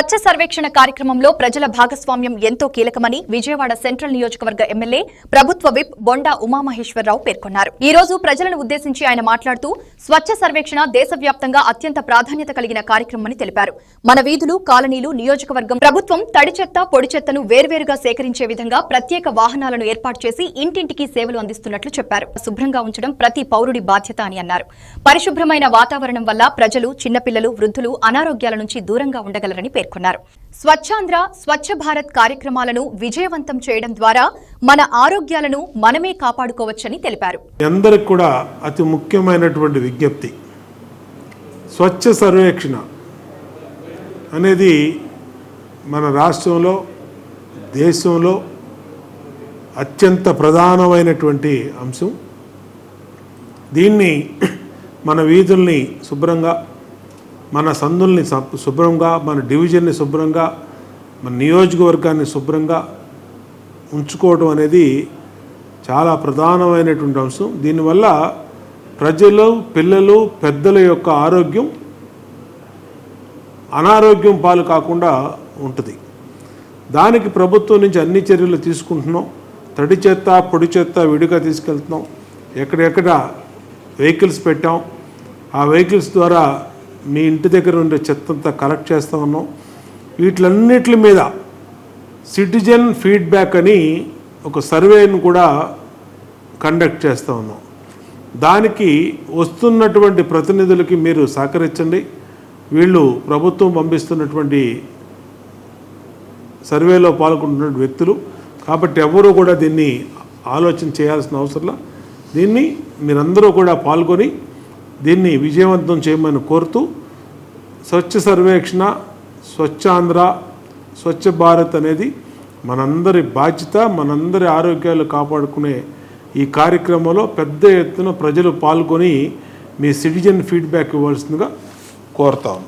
స్వచ్ఛ సర్వేక్షణ కార్యక్రమంలో ప్రజల భాగస్వామ్యం ఎంతో కీలకమని విజయవాడ సెంట్రల్ నియోజకవర్గ ఎమ్మెల్యే ప్రభుత్వ విప్ బొండా ఉమామహేశ్వరరావు పేర్కొన్నారు. ఈ రోజు ప్రజలను ఉద్దేశించి ఆయన మాట్లాడుతూ స్వచ్ఛ సర్వేక్షణ దేశవ్యాప్తంగా అత్యంత ప్రాధాన్యత కలిగిన కార్యక్రమమని తెలిపారు. మన వీధులు, కాలనీలు, నియోజకవర్గం ప్రభుత్వం తడి చెత్త, పొడి చెత్తను వేర్వేరుగా సేకరించే విధంగా ప్రత్యేక వాహనాలను ఏర్పాటు చేసి ఇంటింటికి సేవలు అందిస్తున్నట్లు చెప్పారు. శుభ్రంగా ఉంచడం ప్రతి పౌరుడి బాధ్యత అని అన్నారు. పరిశుభ్రమైన వాతావరణం వల్ల ప్రజలు, చిన్నపిల్లలు, వృద్ధులు అనారోగ్యాల నుంచి దూరంగా ఉండగలరని పేర్కొన్నారు. స్వచ్ఛాంధ్ర, స్వచ్ఛ భారత్ కార్యక్రమాలను విజయవంతం చేయడం ద్వారా మన ఆరోగ్యాలను మనమే కాపాడుకోవచ్చని తెలిపారు. అందరికి కూడా అతి ముఖ్యమైనటువంటి విజ్ఞప్తి, స్వచ్ఛ సర్వేక్షణ అనేది మన రాష్ట్రంలో, దేశంలో అత్యంత ప్రధానమైనటువంటి అంశం. దీన్ని మన వీధుల్ని శుభ్రంగా, మన సందుల్ని శుభ్రంగా, మన డివిజన్ని శుభ్రంగా, మన నియోజకవర్గాన్ని శుభ్రంగా ఉంచుకోవడం అనేది చాలా ప్రధానమైనటువంటి అంశం. దీనివల్ల ప్రజలు, పిల్లలు, పెద్దల యొక్క ఆరోగ్యం అనారోగ్యం పాలు కాకుండా ఉంటుంది. దానికి ప్రభుత్వం నుంచి అన్ని చర్యలు తీసుకుంటున్నాం. తడి చెత్త, పొడి చెత్త విడిగా తీసుకెళ్తున్నాం. ఎక్కడెక్కడ వెహికల్స్ పెట్టాం. ఆ వెహికల్స్ ద్వారా మీ ఇంటి దగ్గర ఉండే చెత్త అంతా కలెక్ట్ చేస్తూ ఉన్నాం. వీటిలన్నిటి మీద సిటిజన్ ఫీడ్బ్యాక్ అని ఒక సర్వేను కూడా కండక్ట్ చేస్తూ ఉన్నాం. దానికి వస్తున్నటువంటి ప్రతినిధులకి మీరు సహకరించండి. వీళ్ళు ప్రభుత్వం పంపిస్తున్నటువంటి సర్వేలో పాల్గొంటున్న వ్యక్తులు కాబట్టి ఎవరూ కూడా దీన్ని ఆలోచన చేయాల్సిన అవసరంలా. దీన్ని మీరందరూ కూడా పాల్గొని దీన్ని విజయవంతం చేయమని కోరుతూ, స్వచ్ఛ సర్వేక్షణ, స్వచ్ఛాంధ్ర, స్వచ్ఛ భారత్ అనేది మనందరి బాధ్యత. మనందరి ఆరోగ్యాలు కాపాడుకునే ఈ కార్యక్రమంలో పెద్ద ఎత్తున ప్రజలు పాల్గొని మీ సిటిజన్ ఫీడ్బ్యాక్ ఇవ్వాల్సిందిగా కోరుతాము.